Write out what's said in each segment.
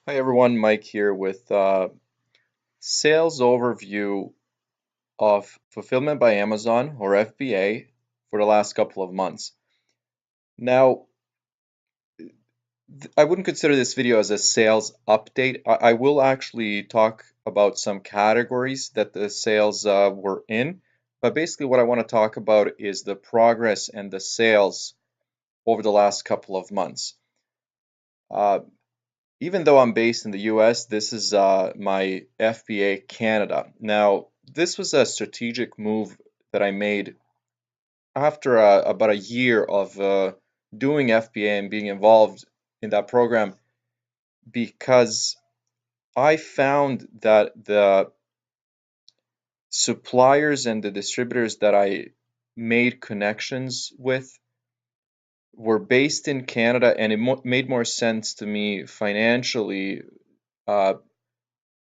Hi everyone, Mike here with sales overview of Fulfillment by Amazon or FBA for the last couple of months. Now, I wouldn't consider this video as a sales update. I will actually talk about some categories that the sales were in, but basically what I want to talk about is the progress and the sales over the last couple of months. Uh, Even though I'm based in the US, this is my FBA Canada. Now, this was a strategic move that I made after about a year of doing FBA and being involved in that program because I found that the suppliers and the distributors that I made connections with were based in Canada, and it made more sense to me financially uh,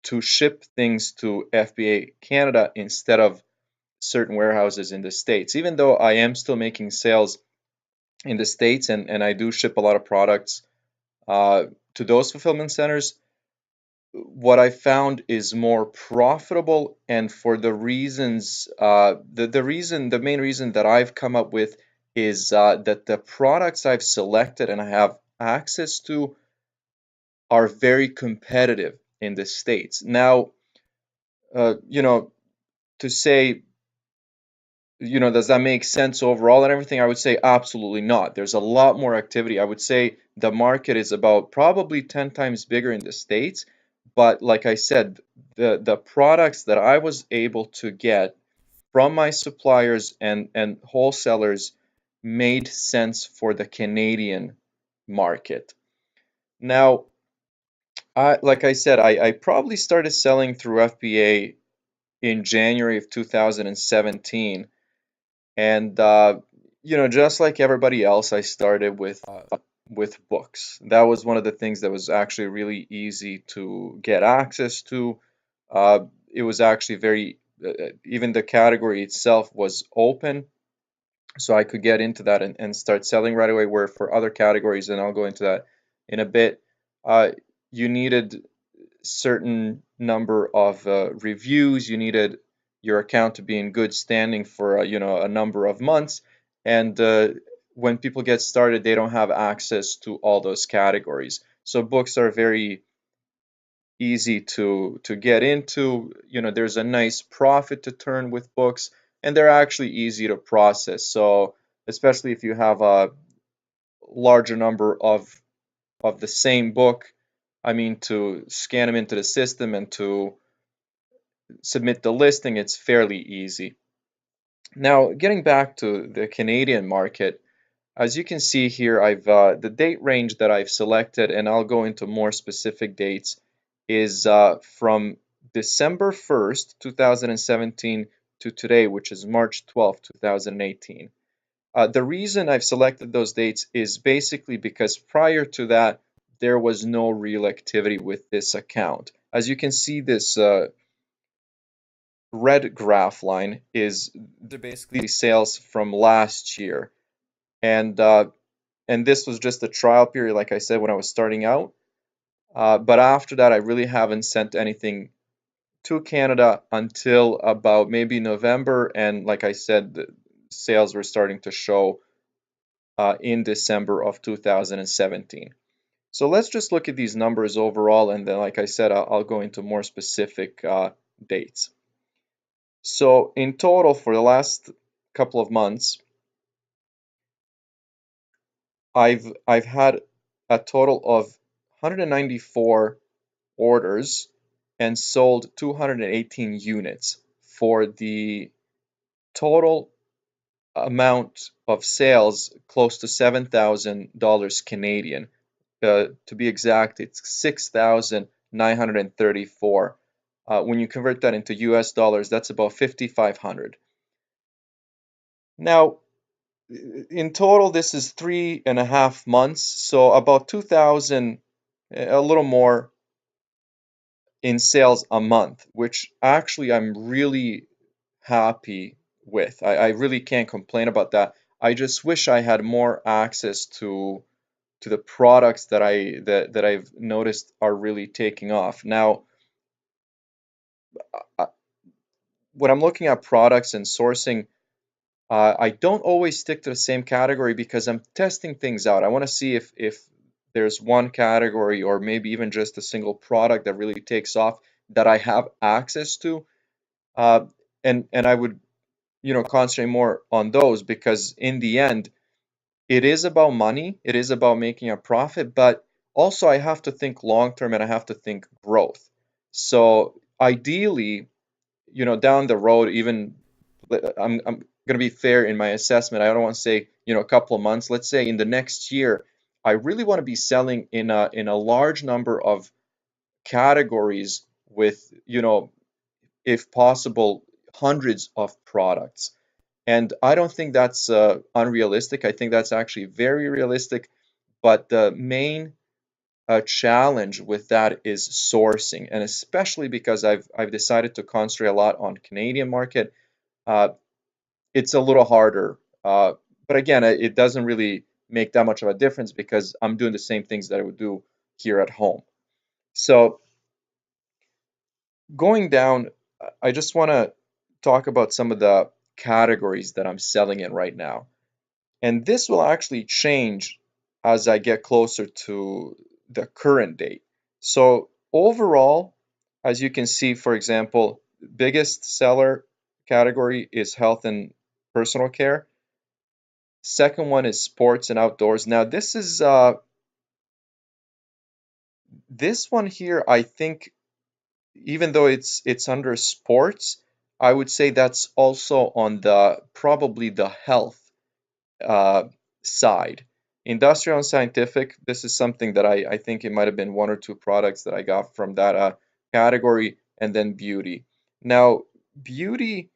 to ship things to FBA Canada instead of certain warehouses in the States. Even though I am still making sales in the States and I do ship a lot of products uh, to those fulfillment centers, what I found is more profitable, and for the reasons, the main reason that I've come up with is that the products I've selected and I have access to are very competitive in the States. Now, uh, you know, to say, does that make sense overall and everything? I would say absolutely not. There's a lot more activity. I would say the market is about probably 10 times bigger in the States. But like I said, the products that I was able to get from my suppliers and wholesalers made sense for the Canadian market. Now, like I said, I probably started selling through FBA in January of 2017. And just like everybody else, I started with books. That was one of the things that was actually really easy to get access to. It was actually very even the category itself was open, so I could get into that and start selling right away. Where for other categories, and I'll go into that in a bit, uh, you needed certain number of reviews. You needed your account to be in good standing for a number of months. And when people get started, they don't have access to all those categories. So books are very easy to get into. There's a nice profit to turn with books, and they're actually easy to process. So especially if you have a larger number of the same book, I mean, to scan them into the system and to submit the listing, it's fairly easy. Now, getting back to the Canadian market, as you can see here, I've the date range that I've selected, and I'll go into more specific dates, is from December 1st, 2017 to today, which is March 12th, 2018. The reason I've selected those dates is basically because prior to that, there was no real activity with this account. As you can see, this red graph line is they're basically sales from last year, and this was just a trial period, like I said, when I was starting out. But after that, I really haven't sent anything to Canada until about maybe November, and like I said, the sales were starting to show in December of 2017. So let's just look at these numbers overall, and then, like I said, I'll go into more specific dates. So in total, for the last couple of months, I've had a total of 194 orders and sold 218 units for the total amount of sales close to $7,000 Canadian. To be exact, it's 6,934. When you convert that into US dollars, that's about 5,500. Now, in total, this is 3.5 months, so about 2,000, a little more in sales a month, which actually I'm really happy with. I really can't complain about that. I just wish I had more access to the products that I've noticed are really taking off. Now, uh, when I'm looking at products and sourcing, I don't always stick to the same category because I'm testing things out. I want to see if there's one category or maybe even just a single product that really takes off that I have access to. Uh, and I would, concentrate more on those because in the end, it is about money, it is about making a profit, but also I have to think long term and I have to think growth. So ideally, down the road, even I'm going to be fair in my assessment. I don't want to say, a couple of months. Let's say in the next year, I really want to be selling in a large number of categories with, if possible, hundreds of products. And I don't think that's unrealistic. I think that's actually very realistic. But the main challenge with that is sourcing, and especially because I've decided to concentrate a lot on Canadian market. Uh, it's a little harder. But again, it doesn't really make that much of a difference because I'm doing the same things that I would do here at home. So going down, I just want to talk about some of the categories that I'm selling in right now. And this will actually change as I get closer to the current date. So overall, as you can see, for example, biggest seller category is health and personal care. Second one is sports and outdoors. Now this one here, I think, even though it's under sports, I would say that's also on the probably the health uh, side. Industrial and scientific, this is something that I think it might have been one or two products that I got from that category, and then beauty. Now, beauty,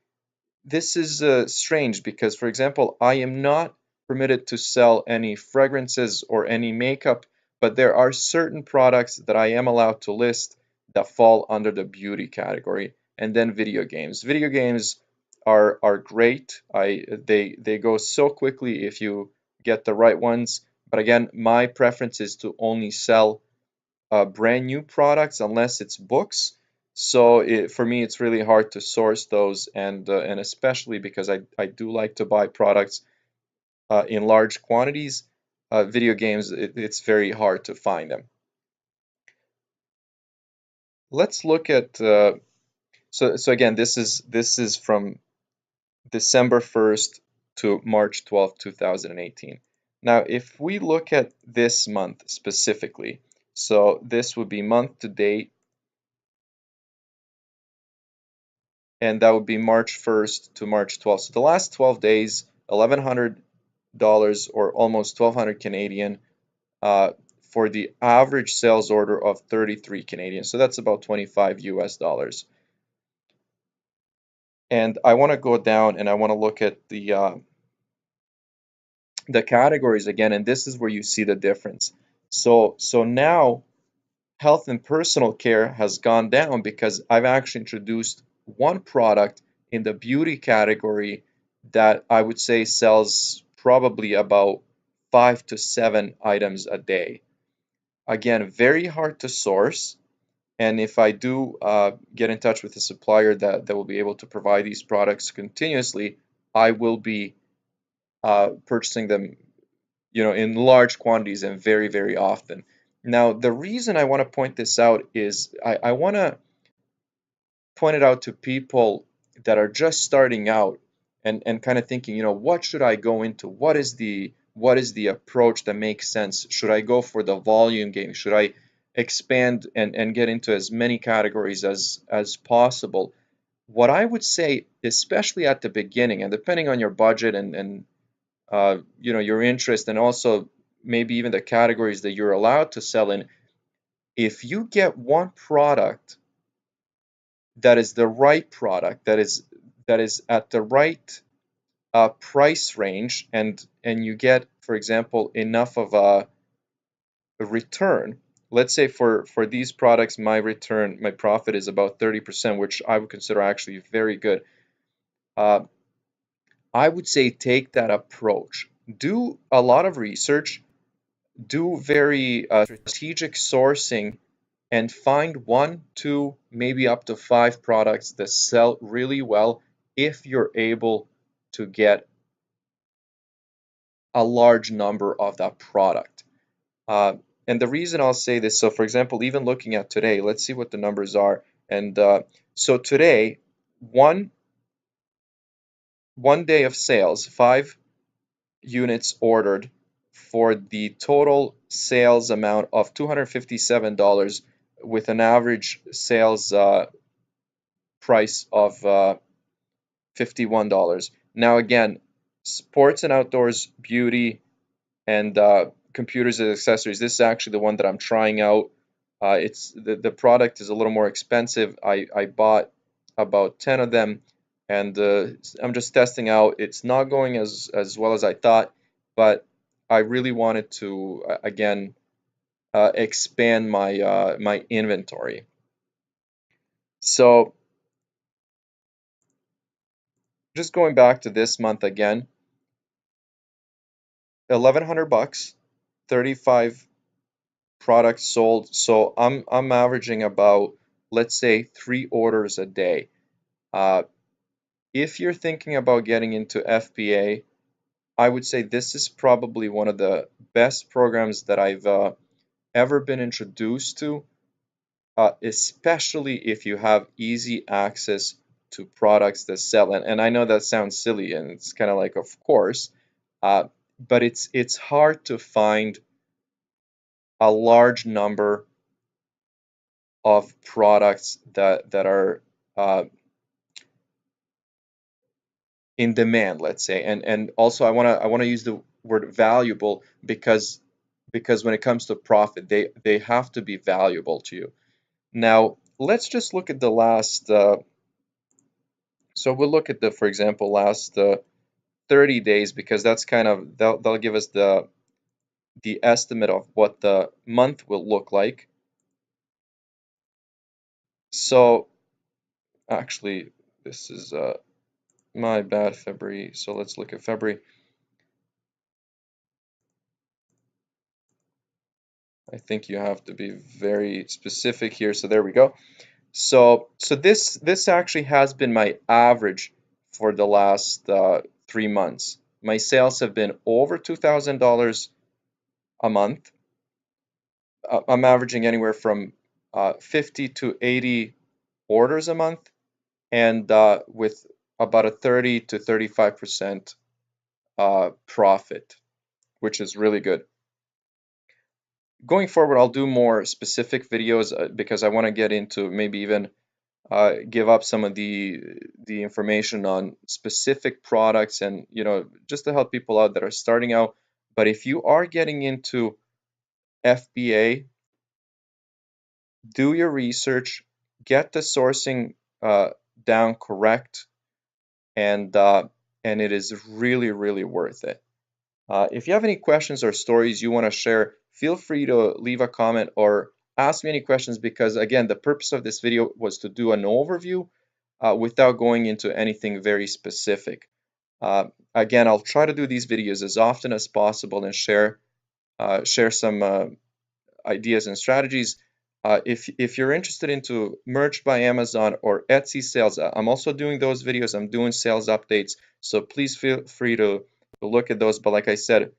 this is strange because, for example, I am not permitted to sell any fragrances or any makeup, but there are certain products that I am allowed to list that fall under the beauty category. And then video games. Video games are great. They go so quickly if you get the right ones. But again, my preference is to only sell brand new products unless it's books. So for me, it's really hard to source those, and especially because I do like to buy products in large quantities. Video games, it's very hard to find them. Let's look at so again, this is from December 1st to March 12th, 2018. Now, if we look at this month specifically, so this would be month to date, and that would be March 1st to March 12th. So the last 12 days, $1,100 or almost 1,200 Canadian for the average sales order of 33 Canadian. So that's about 25 US dollars. And I want to go down and I want to look at the categories again, and this is where you see the difference. So now health and personal care has gone down because I've actually introduced one product in the beauty category that I would say sells probably about 5 to 7 items a day. Again, very hard to source. And if I do get in touch with a supplier that will be able to provide these products continuously, I will be purchasing them, in large quantities and very, very often. Now, the reason I want to point this out is I want to point it out to people that are just starting out and kind of thinking, what should I go into? What is the approach that makes sense? Should I go for the volume game? Should I expand and get into as many categories as possible? What I would say, especially at the beginning, and depending on your budget and your interest, and also maybe even the categories that you're allowed to sell in, if you get one product that is the right product, that is at the right price range, and you get, for example, enough of a return. Let's say for these products, my profit is about 30%, which I would consider actually very good. uh, I would say take that approach. Do a lot of research. do very strategic sourcing and find one, two, maybe up to five products that sell really well if you're able to get a large number of that product. Uh, and the reason I'll say this, so for example, even looking at today, let's see what the numbers are. And so today, one one day of sales, 5 units ordered for the total sales amount of $257 with an average sales price of $51. Now again, sports and outdoors, beauty, and computers and accessories. This is actually the one that I'm trying out. It's the product is a little more expensive. I bought about 10 of them, and I'm just testing out. It's not going as well as I thought, but I really wanted to again expand my inventory. So just going back to this month again, 1,100 bucks, 35 products sold. So I'm averaging about, let's say, 3 orders a day. Uh, if you're thinking about getting into FBA, I would say this is probably one of the best programs that I've ever been introduced to, especially if you have easy access to products that sell. And I know that sounds silly, and it's kind of like, of course, uh, but it's hard to find a large number of products that are in demand, let's say. And also I want to use the word valuable because when it comes to profit, they have to be valuable to you. Now, let's just look at the last so we'll look at the, for example, last 30 days, because that's kind of they'll give us the estimate of what the month will look like. So actually, this is my bad, February. So let's look at February. I think you have to be very specific here. So there we go. So this actually has been my average for the last 3 months. My sales have been over $2,000 a month. I'm averaging anywhere from 50 to 80 orders a month, and with about a 30 to 35% profit, which is really good. Going forward, I'll do more specific videos because I want to get into maybe even give up some of the information on specific products, and just to help people out that are starting out. But if you are getting into FBA, do your research, get the sourcing down correct, and it is really, really worth it. If you have any questions or stories you want to share, feel free to leave a comment or ask me any questions, because again, the purpose of this video was to do an overview without going into anything very specific. Again, I'll try to do these videos as often as possible and share some ideas and strategies. If you're interested into merch by Amazon or Etsy sales, I'm also doing those videos. I'm doing sales updates, so please feel free to look at those. But like I said,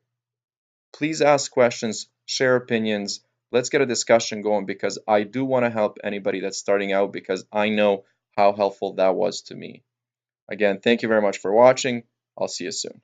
please ask questions, share opinions. Let's get a discussion going, because I do want to help anybody that's starting out, because I know how helpful that was to me. Again, thank you very much for watching. I'll see you soon.